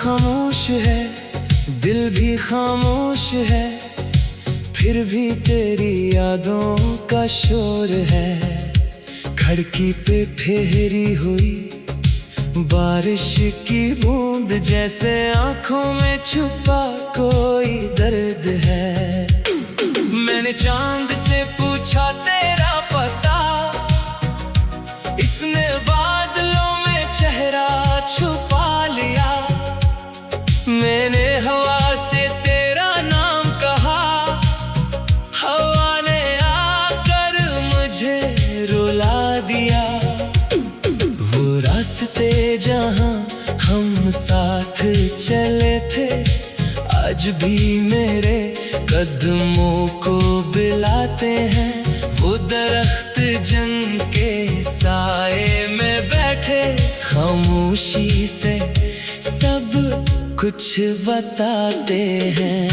खामोश है, दिल भी खामोश है, फिर भी तेरी यादों का शोर है। खिड़की पे फेरी हुई बारिश की बूंद जैसे आंखों में छुपा कोई दर्द है। मैंने चांद से पूछा तेरा पता, इसने बादलों में चेहरा छुपा लिया। मैंने हवा से तेरा नाम कहा, हवा ने आकर मुझे रुला दिया। वो रास्ते जहां हम साथ चले थे, आज भी मेरे कदमों को बिलाते हैं। वो दरख्त जिनके साए में बैठे, खामोशी से सब कुछ बताते हैं।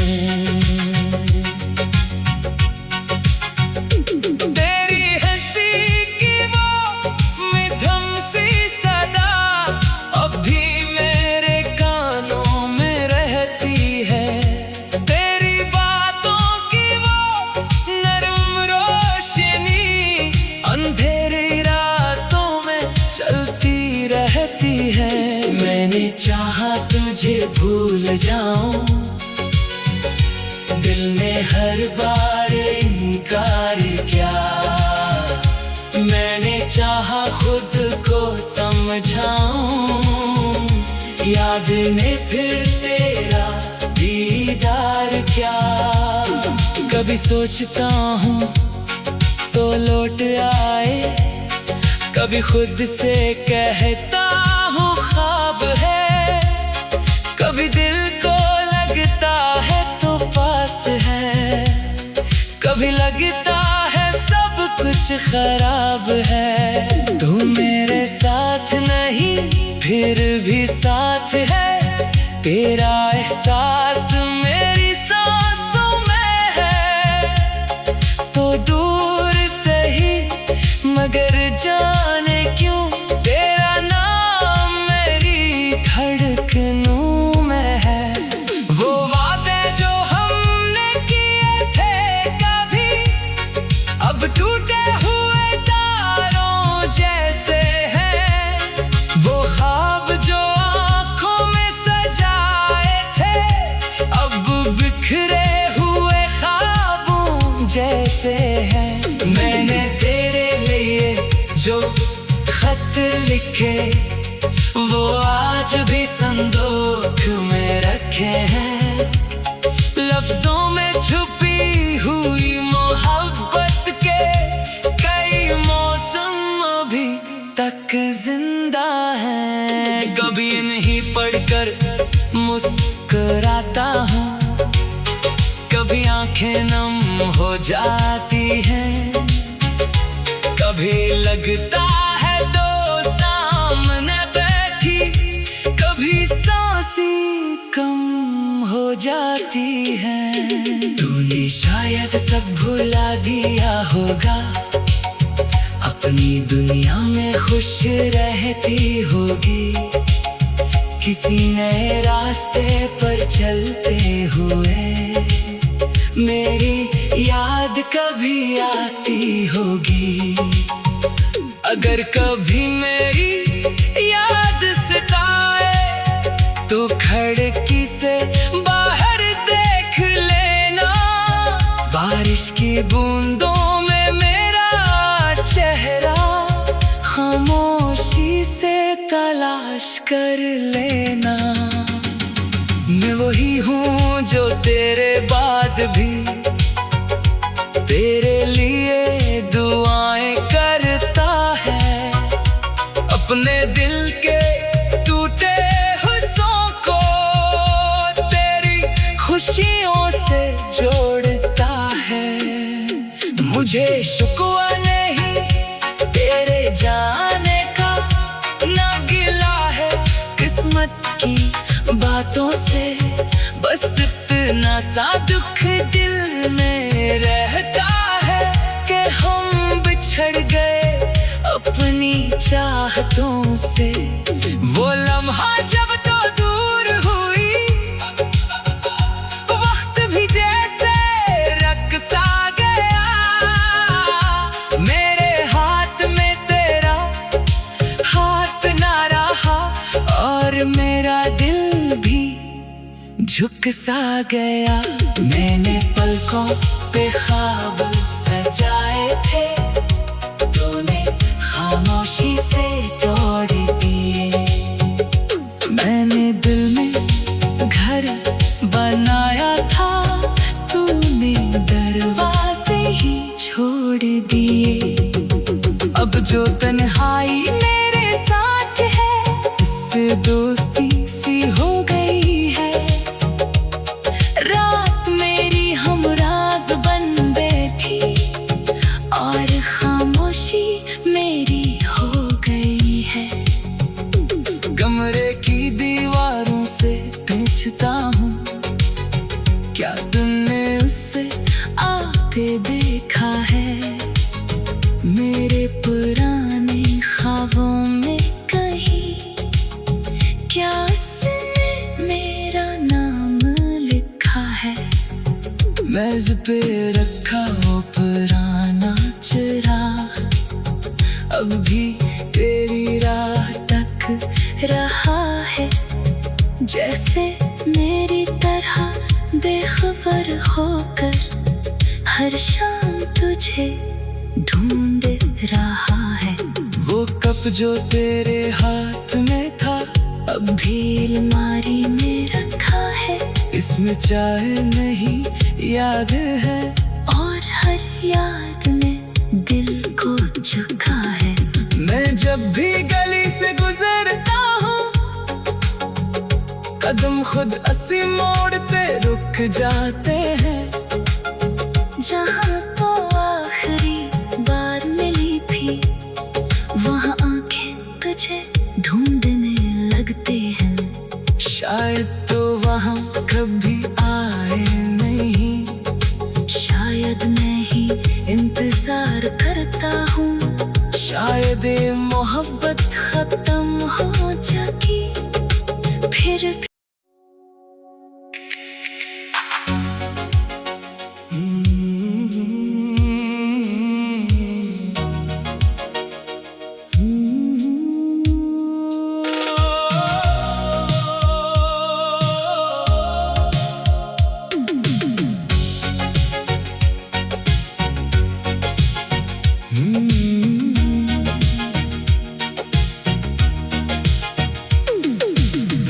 मैंने चाहा तुझे भूल जाऊं, दिल ने हर बार इनकार किया। मैंने चाहा खुद को समझाऊं, याद ने फिर तेरा दीदार किया। कभी सोचता हूँ तो लौट आए, कभी खुद से कहता हूँ ख्वाब है। कभी दिल को लगता है तो पास है, कभी लगता है सब कुछ खराब है। तू मेरे साथ नहीं फिर भी साथ है, तेरा एहसास मेरी सांसों में है। तो दूर से ही मगर जाने क्यों तेरा नाम मेरी धड़कनों में है। वो वादे जो हमने किए थे कभी, अब टूटे हुए तारों जैसे हैं। वो ख्वाब जो आंखों में सजाए थे, अब बिखरे हुए ख्वाबों जैसे हैं। मैंने तेरे लिए जो खत लिखे, वो आज भी संदूक में रखे हैं। लफ्जों में छुपी हुई मोहब्बत के कई मौसम अभी तक जिंदा हैं। कभी इन्हीं पढ़कर मुस्कुराता हूँ, कभी आंखें नम हो जाती हैं। कभी लगता है तो सामने बैठी, कभी सांसें कम हो जाती है। तूने शायद सब भुला दिया होगा, अपनी दुनिया में खुश रहती होगी। किसी नए रास्ते पर चलते हुए मेरी याद कभी आती होगी। अगर कभी मेरी याद सताए तो खिड़की से बाहर देख लेना। बारिश की बूंदों में मेरा चेहरा खामोशी से तलाश कर लेना। मैं वही हूँ जो तेरे बाद भी तेरे लिए दुआएं करता है। अपने दिल के टूटे हिस्सों को तेरी खुशियों से जोड़ता है। मुझे शुक्र नहीं तेरे जाने का, ना गिला है किस्मत की बातों से। बस इतना सा दुख दिल में रहता है कि हम बिछड़ गए अपनी चाहतों से। वो लम्हा जब तो दूर हुई झुक सा गया। मैंने पलकों पे ख्वाब सजाए थे, तूने खामोशी से तोड़ दिए। मैंने दिल में घर बनाया था, तूने दरवाजे ही छोड़ दिए। अब जो तन्हाई मेरे साथ है, इससे दोस्ती सी हो गई है। रात मेरी हमराज बन बैठी और खामोशी मेरी हो गई है। कमरे की दीवारों से पूछता हूँ, क्या तुमने उससे आते देखा है? मेरे पुराने ख्वाबों में कहीं क्या उसने मेरा नाम लिखा है? मेज पे रखा वो पुराना चिराग अब भी तेरी राह तक रहा है। जैसे मेरी तरह बेखबर होकर हर शाम तुझे ढूंढ रहा है। वो कप जो तेरे हाथ में था, अब भी अलमारी में रखा है। इसमें चाय नहीं याद है, और हर याद में दिल को झुका है। मैं जब भी गली से गुजरता हूँ, कदम खुद अस्सी मोड़ पे रुक जाते हैं। जहाँ तो आखिरी बार मिली थी, वहाँ आंखें तुझे ढूंढने लगते हैं। शायद तो वहाँ कभी आए नहीं, शायद मैं ही इंतजार करता हूँ। शायद ये मोहब्बत खत्म हो जाएगी फिर भी।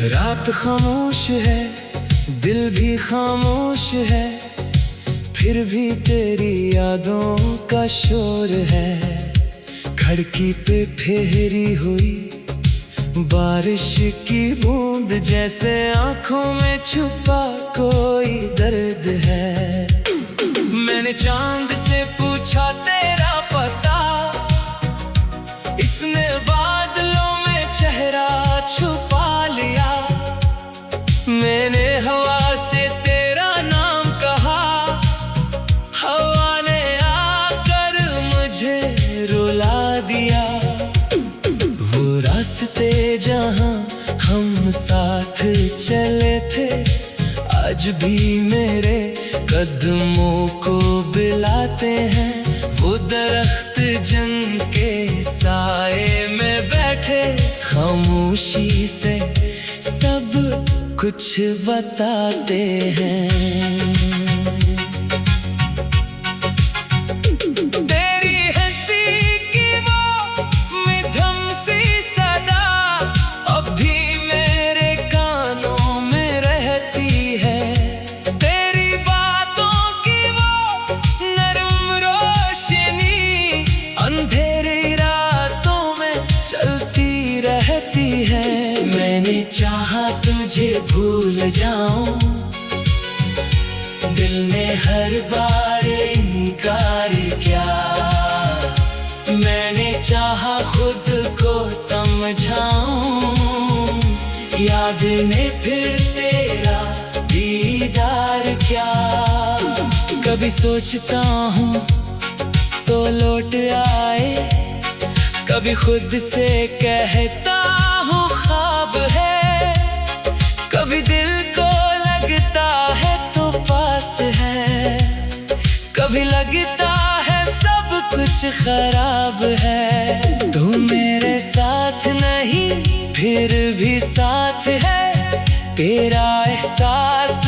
रात खामोश है, दिल भी खामोश है, फिर भी तेरी यादों का शोर है। खिड़की पे फेरी हुई बारिश की बूंद, जैसे आंखों में छुपा कोई दर्द है। मैंने चांद से पूछा तेरा पता, इसने बादलों में चेहरा छुपा लिया। मैंने हवा से तेरा नाम कहा, हवा ने आकर मुझे रुला दिया। वो रास्ते जहाँ हम साथ चले थे, आज भी मेरे कदमों को बिलाते हैं। वो दरख्त जंग के साए में बैठे, खामोशी से सब कुछ बताते हैं। तेरी हंसी की वो मधुर सी सदा अब भी मेरे कानों में रहती है। तेरी बातों की वो नरम रोशनी अंधेरी रातों में चलती रहती है। मैंने चाहा तुझे भूल जाऊं, दिल ने हर बार इनकार किया। मैंने चाहा खुद को समझाऊं, याद ने फिर तेरा दीदार किया। कभी सोचता हूँ तो लौट आए, कभी खुद से कहता हूँ ख्वाब है। कभी दिल को लगता है तो पास है, कभी लगता है सब कुछ खराब है। तू मेरे साथ नहीं फिर भी साथ है, तेरा एहसास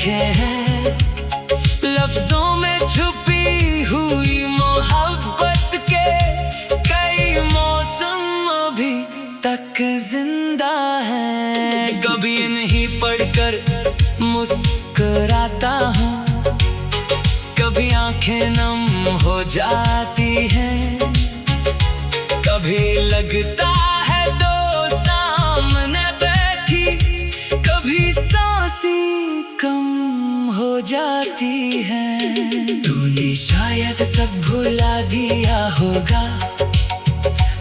आंखें हैं, लफ्जों में छुपी हुई मोहब्बत के कई मौसम अभी तक जिंदा हैं। कभी इन्हीं पढ़कर मुस्कुराता हूँ, कभी आंखें नम हो जाती हैं, कभी लगता है दो सामने बैठी, कभी सांसें कम हो जाती हैं। तूने शायद सब भुला दिया होगा,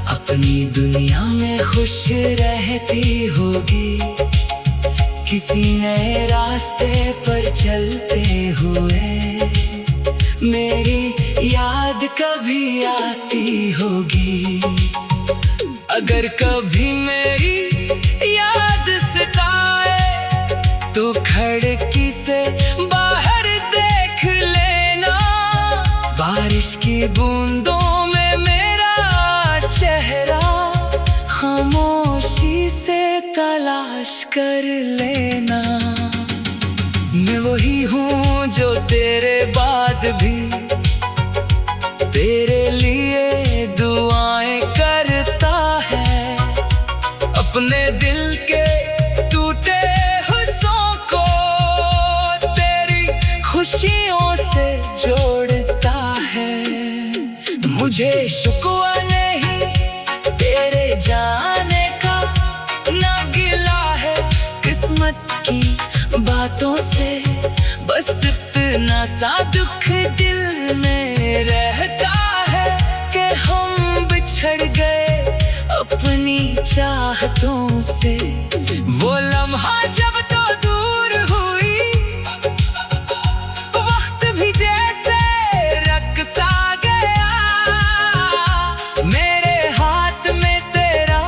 अपनी दुनिया में खुश रहती होगी, किसी नए रास्ते पर चलते हुए मेरी याद कभी आती होगी। अगर कभी मेरी याद सताए तो खिड़की से बाहर देख लेना, बारिश की बूंदों में मेरा चेहरा खामोशी से तलाश कर लेना। मैं वही हूँ जो तेरे बाद भी तेरे लिए दुआएं करता है, अपने दिल के टूटे हिस्सों को तेरी खुशियों से जोड़ता है। मुझे शुक्र नहीं तेरे जाने का, ना गिला है किस्मत की बातों से, बस इतना सा दुख दिल में रहता है कि हम बिछड़ गए अपनी चाहतों से। वो लम्हा जब तो दूर हुई, वक्त भी जैसे रख सा गया, मेरे हाथ में तेरा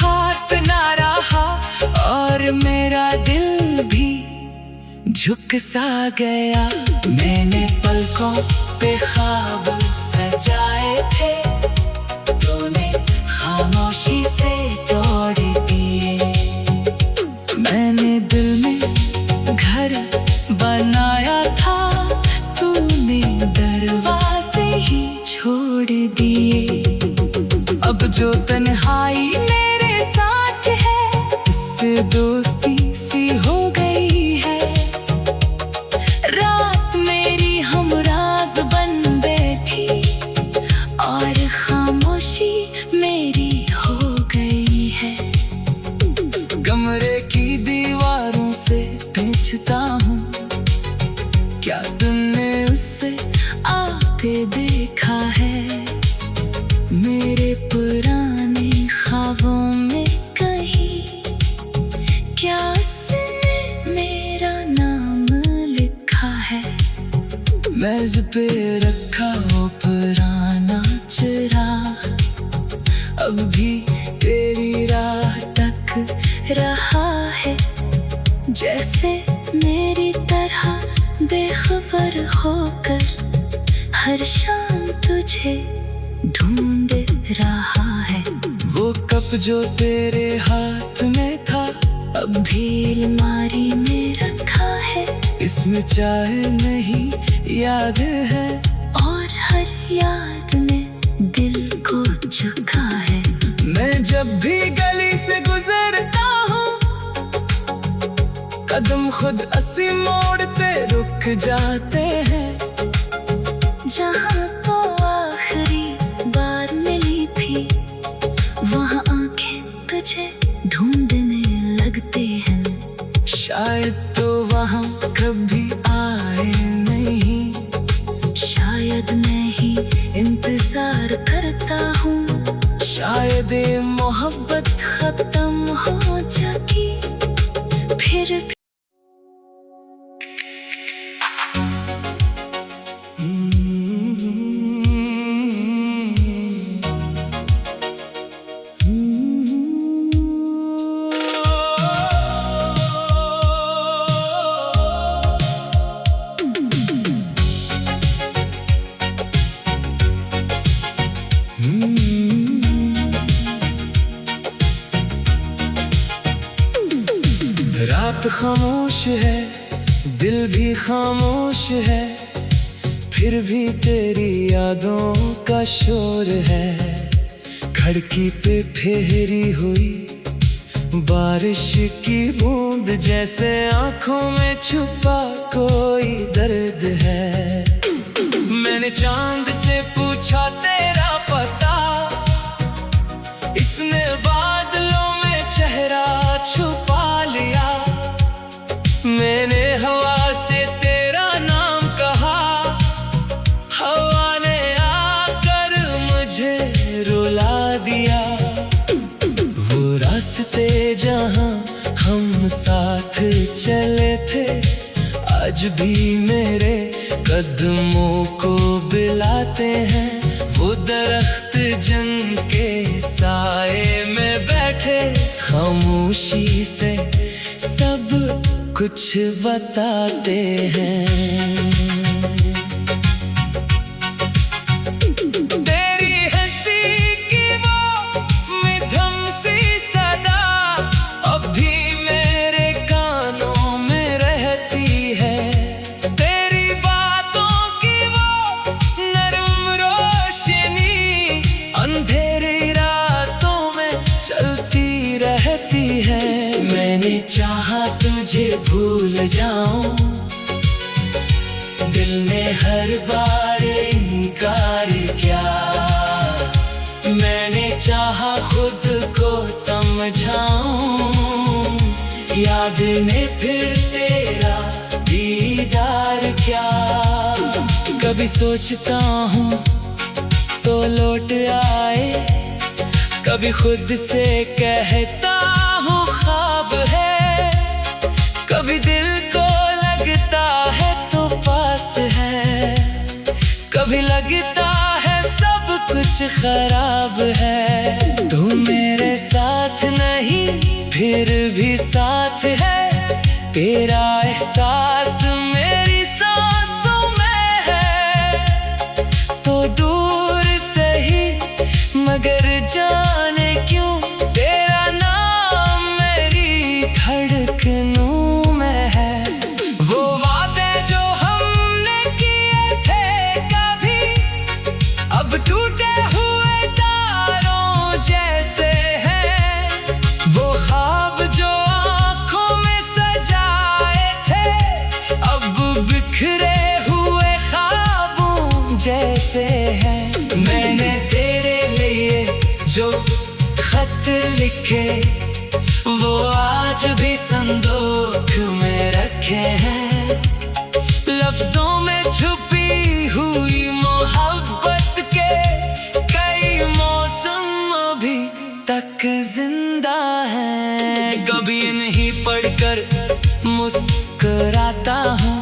हाथ ना रहा और मेरा दिल भी झुक सा गया। मैंने पलकों पे ख्वाब सजाए थे, तूने खामोशी से तोड़ दिए। मैंने दिल में घर बनाया था, तूने दरवाजे ही छोड़ दिए। अब जो तन्हाई मेरे साथ है, इससे दोस्ती सी हो गई है। रात मेरी हमराज बन बैठी और खामोशी मेरी हो गई है। कमरे की दीवारों से पूछता हूँ, क्या तुमने उससे आते देखा है? मेरे पुराने ख्वाबों में कहीं क्या उसने मेरा नाम लिखा है? मेज पे रखा वो पुराना चिराग अब भी तेरी राह तक रहा है, जैसे मेरी तरह बेखबर होकर हर शाम तुझे ढूंढ रहा है। वो कप जो तेरे हाथ में था, अब भी अलमारी में रखा है। इसमें चाय नहीं याद है, और हर याद में दिल को झुका है। मैं जब भी गली से गुजरता हूँ, कदम खुद अस्सी मोड़ते रुक जाते हैं। जहाँ तो आखिरी बार मिली थी, वहाँ आंखें तुझे ढूंढने लगते हैं। शायद तो वहाँ कभी आए नहीं, शायद मैं ही इंतजार करता हूँ। शायद ये मोहब्बत खत्म हो जाती फिर भी। रात खामोश है, दिल भी खामोश है, फिर भी तेरी यादों का शोर है। खिड़की पे फेरी हुई बारिश की बूंद, जैसे आंखों में छुपा कोई दर्द है। मैंने चांद से पूछा तेरा पता, इसने बादलों में चेहरा छुपा लिया। मैंने हवा से तेरा नाम कहा, हवा ने आकर मुझे रुला दिया। वो रास्ते जहां हम साथ चले थे, आज भी मेरे कदमों को बिलाते हैं। वो दरख्त जिनके साए में बैठे, खामोशी से सब कुछ बताते हैं। तेरी हंसी की वो मधुर सी सदा अब भी मेरे कानों में रहती है। तेरी बातों की वो नरम रोशनी अंधेरी रातों में चलती रहती है। मैंने चाहा तुझे भूल जाऊं, दिल ने हर बार इनकार किया। मैंने चाहा खुद को समझाऊं, याद ने फिर तेरा दीदार किया। कभी सोचता हूँ तो लौट आए, कभी खुद से कहता हूँ ख्वाब है। कभी दिल को लगता है तो पास है, कभी लगता है सब कुछ खराब है। तू मेरे साथ नहीं फिर भी साथ है, तेरा एहसास मेरी सांसों में है। तो दूर से ही मगर जाने क्यों तेरा नाम मेरी धड़कनों में है। वो वादे जो हमने किए थे कभी, अब टूटे हुए तारों जैसे हैं। वो ख्वाब जो आंखों में सजाए थे, अब बिखरे हुए ख्वाबों जैसे हैं। मैंने तेरे लिए जो खत लिखे, वो आज भी संदूक में रखे हैं। लफ्जों में छुपी हुई मोहब्बत के कई मौसम अभी तक जिंदा हैं। कभी इन्हीं पढ़कर मुस्कुराता हूँ,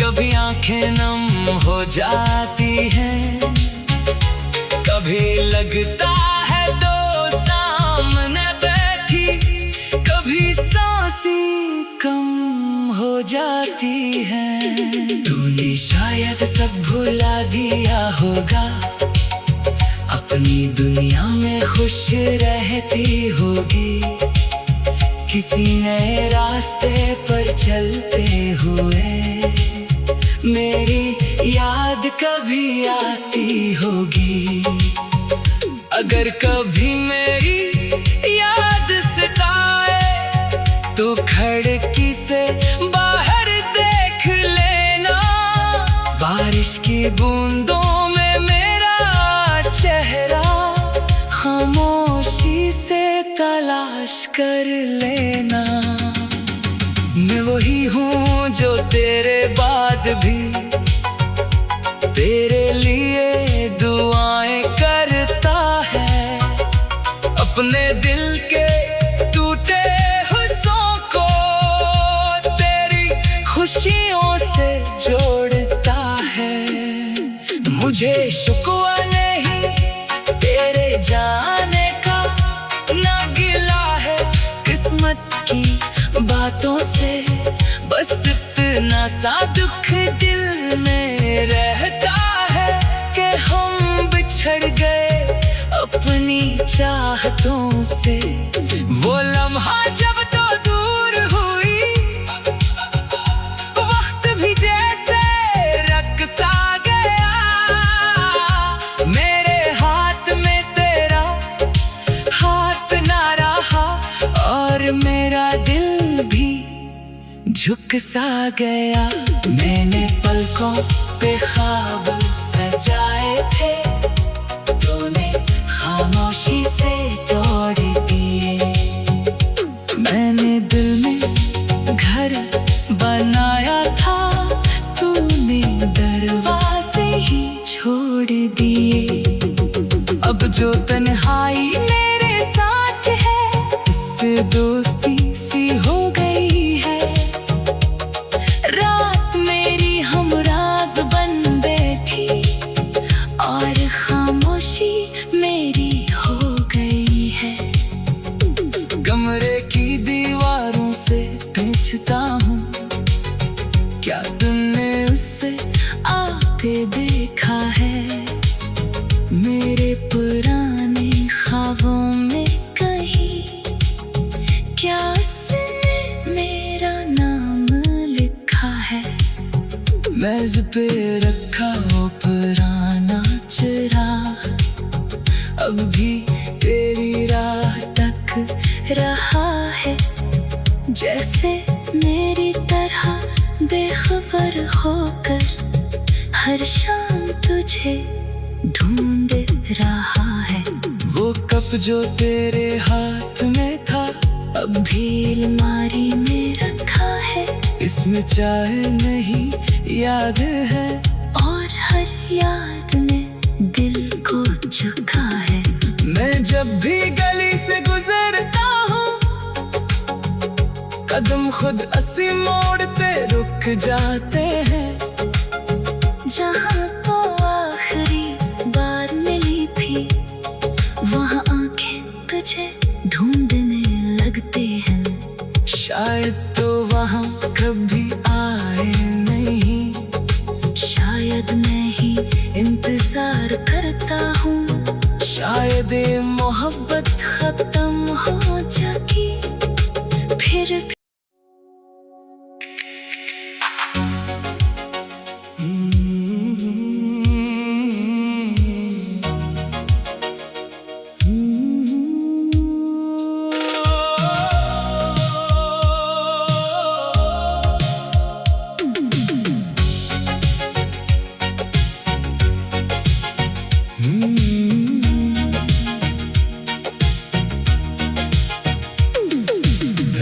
कभी आंखें नम हो जाती हैं। कभी लगता है तो सामने बैठी, कभी सांसें कम हो जाती हैं। तूने शायद सब भुला दिया होगा, अपनी दुनिया में खुश रहती होगी। किसी नए रास्ते पर चलते हुए मेरी याद कभी आती होगी। अगर कभी मेरी याद सताए तो खिड़की से बाहर देख लेना। बारिश की बूंदों में मेरा चेहरा खामोशी से तलाश कर लेना। मैं वही हूँ जो तेरे बाद भी तेरे लिए दुआएं करता है। अपने दिल के टूटे हिस्सों को तेरी खुशियों से जोड़ता है। मुझे शुक्र नहीं तेरे जाने का, ना गिला है किस्मत की बातों से। बस इतना सा दुख दिल में रहता है कि हम बिछड़ गए अपनी चाहतों से। वो लम्हा जब तो दूर हुई सा गया। मैंने पलकों पे ख्वाब सजाए थे, तूने खामोशी से तोड़ दिए। मैंने दिल में घर बनाया था, तूने दरवाजे ही छोड़ दिए। अब जो तन्हाई मेरे साथ है, इससे दोस्ती सी हो गई है। रात मेरी हमराज बन बैठी और खामोशी मेरी हो गई है। कमरे की दीवारों से पूछता हूँ, क्या तुमने उससे आते देखा है? मेरे पुराने ख्वाबों में कहीं क्या उसने मेरा नाम लिखा है? मेज पे रखा वो पुराना चिराग अब भी तेरी राह तक रहा है। जैसे मेरी तरह बेखबर होकर हर शाम तुझे ढूंढ रहा है। वो कप जो तेरे हाथ में था, अब भी अलमारी में रखा है। इसमें चाय नहीं याद है, और हर याद में दिल को झुका है। मैं जब भी गली से गुजरता हूँ, कदम खुद अस्सी मोड़ते रुक जाते हैं। जहाँ तो आखिरी बार मिली थी, वहाँ आंखें तुझे ढूंढने लगते हैं। शायद तो वहाँ कभी आए नहीं, शायद मैं ही इंतजार करता हूँ। शायद ये मोहब्बत खत्म हो जाएगी फिर भी।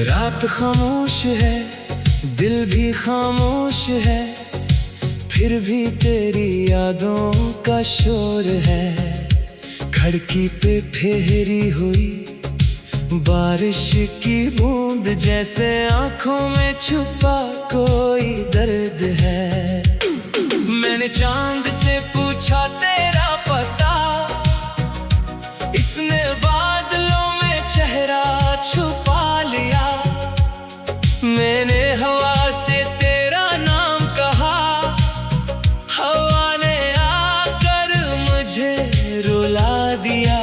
रात खामोश है, दिल भी खामोश है, फिर भी तेरी यादों का शोर है। खिड़की पे फेरी हुई बारिश की बूंद, जैसे आंखों में छुपा कोई दर्द है। मैंने चांद से पूछा तेरा पता, इसने बादलों में चेहरा छुपा लिया। मैंने हवा से तेरा नाम कहा, हवा ने आकर मुझे रुला दिया।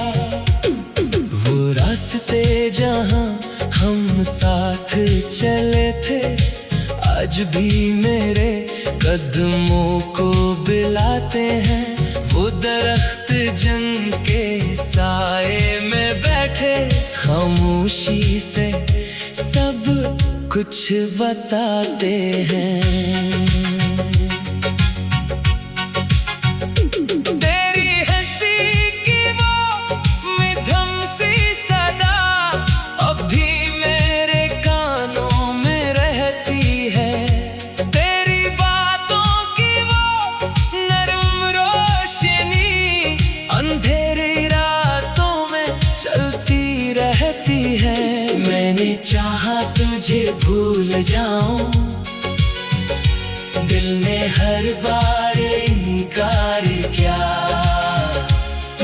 वो रास्ते जहाँ हम साथ चले थे, आज भी मेरे कदमों को बिलाते हैं। वो दरख्त जिनके साए में बैठे, खामोशी से सब कुछ बताते हैं। तेरी हंसी की वो मधुर सी सदा अब भी मेरे कानों में रहती है। तेरी बातों की वो नरम रोशनी अंधेरी रातों में चलती रहती है। मैंने चाहा तुझे भूल जाऊं, दिल ने हर बार इनकार किया।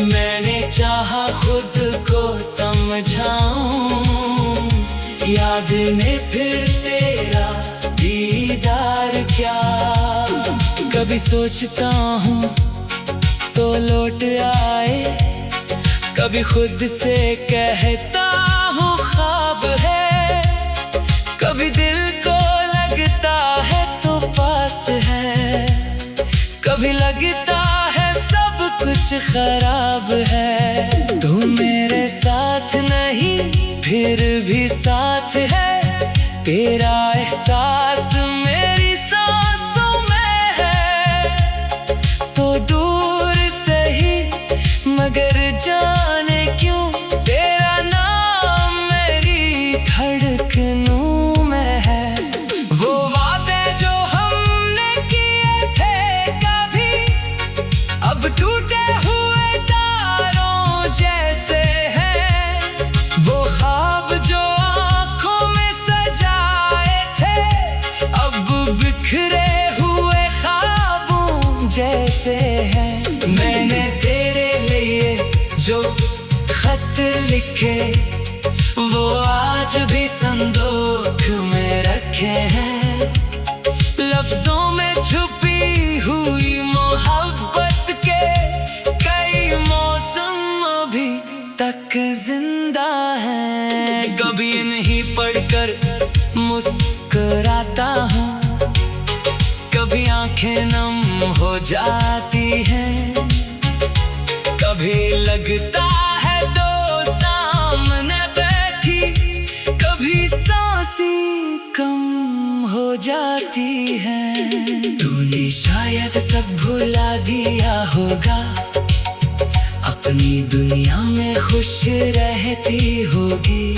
मैंने चाहा खुद को समझाऊं, याद ने फिर तेरा दीदार किया। कभी सोचता हूँ तो लौट आए, कभी खुद से कहता हूँ ख्वाब है। कभी दिल को लगता है तो पास है, कभी लगता है सब कुछ खराब है। तू मेरे साथ नहीं फिर भी साथ है, तेरा एहसास में कभी आंखें नम हो जाती हैं, कभी लगता है तो सामने बैठी, कभी सांसें कम हो जाती हैं। तूने शायद सब भुला दिया होगा, अपनी दुनिया में खुश रहती होगी,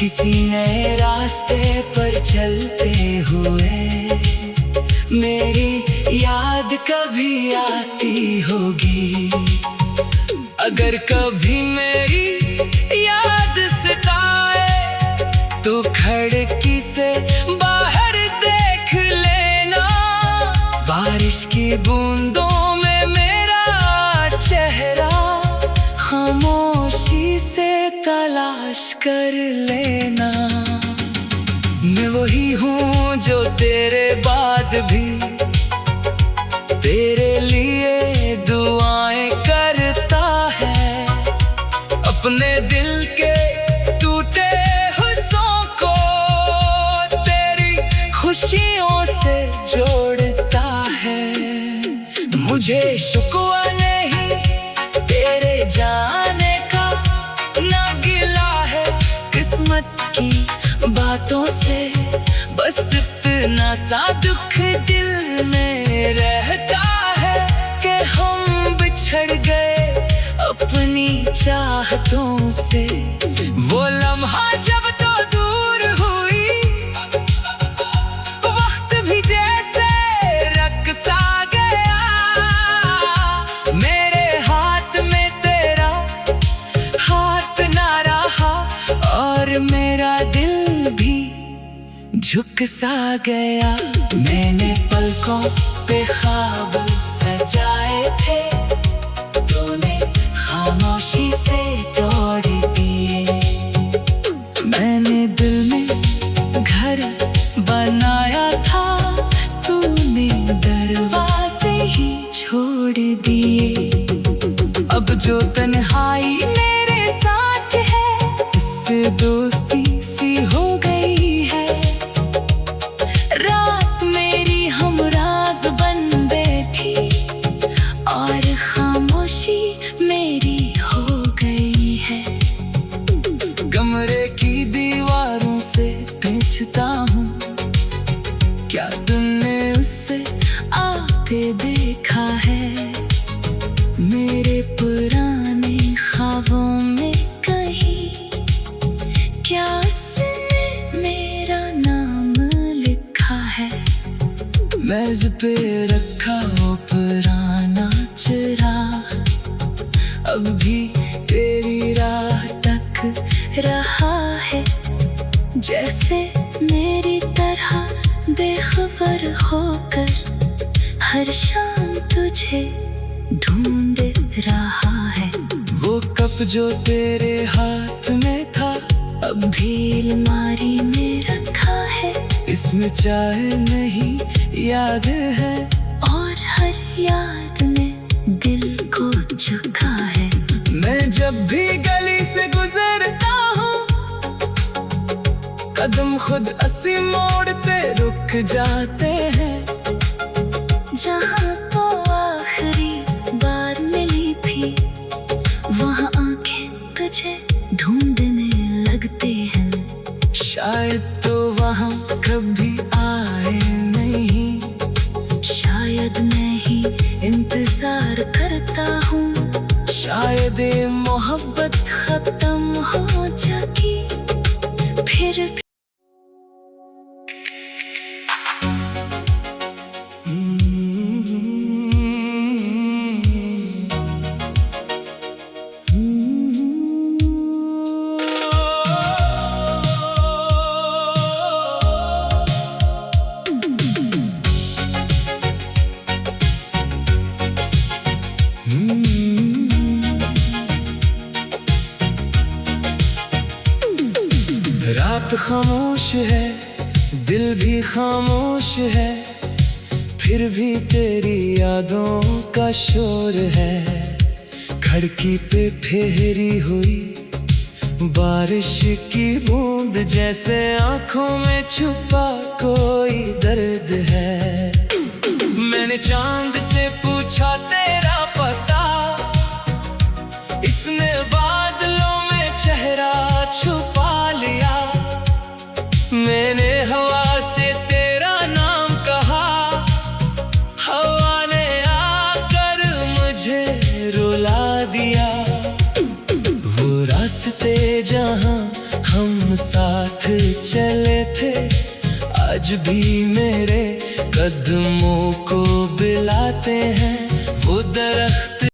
किसी नए रास्ते पर चलते हुए मेरी याद कभी आती होगी। अगर कभी मेरी याद सताए तो खिड़की से बाहर देख लेना, बारिश की बूंदों में मेरा चेहरा खामोशी से तलाश कर लेना। मैं वही हूँ जो तेरे बाद भी तेरे लिए दुआएं करता है, अपने दिल के टूटे हिस्सों को तेरी खुशियों से जोड़ता है। मुझे शुक्र नहीं तेरे जाने का, ना गिला है किस्मत की बातों से, बस इतना सा दुख दिल में रहता है कि हम बिछड़ गए अपनी चाहतों से। वो लम्हा जब तो दूर हुई, वक्त भी जैसे रक़्सा गया, मेरे हाथ में तेरा हाथ ना रहा और मेरा दिल भी झुक सा गया। मैंने पलकों पे ख्वाब सजाए थे, तूने खामोशी से तोड़ दिए। मैंने दिल में घर बनाया था, तूने दरवाजे ही छोड़ दिए। अब जो तन्हाई मेरे साथ है, इससे दोस्ती सी हो गई है। रात मेरी हमराज बन बैठी और खामोशी मेरी हो गई है। कमरे की दीवारों से पूछता हूँ, क्या तुमने उससे आते देखा है? मेरे पुराने ख्वाबों में कहीं क्या उसने मेरा नाम लिखा है? मेज पे रखा वो पुराना चिराग अब भी तेरी राह तक रहा है, जैसे मेरी तरह बेखबर होकर हर शाम तुझे ढूंढ रहा है। वो कप जो तेरे हाथ में था, अब भी अलमारी में रखा है। इसमें चाय नहीं याद है, और हर याद में दिल को झुका है। मैं जब भी गली से गुजरता हूँ, कदम खुद अस्सी मोड़ पे रुक जाते हैं। जहाँ तो आखिरी बार मिली थी, वहाँ आंखें तुझे ढूंढने लगते हैं। शायद तो वहाँ कभी आए नहीं, शायद मैं ही इंतजार करता हूँ। शायद ये मोहब्बत खत्म हो चुकी, फिर भी रात खामोश है, दिल भी खामोश है, फिर भी तेरी यादों का शोर है। खिड़की पे फेरी हुई बारिश की बूंद, जैसे आंखों में छुपा कोई दर्द है। मैंने चांद से पूछा तेरा पता, इसने बादलों में चेहरा छुपा लिया। मैंने हवा से तेरा नाम कहा, हवा ने आकर मुझे रुला दिया। वो रास्ते जहां हम साथ चले थे, आज भी मेरे कदमों को बिलाते हैं। वो दरख्त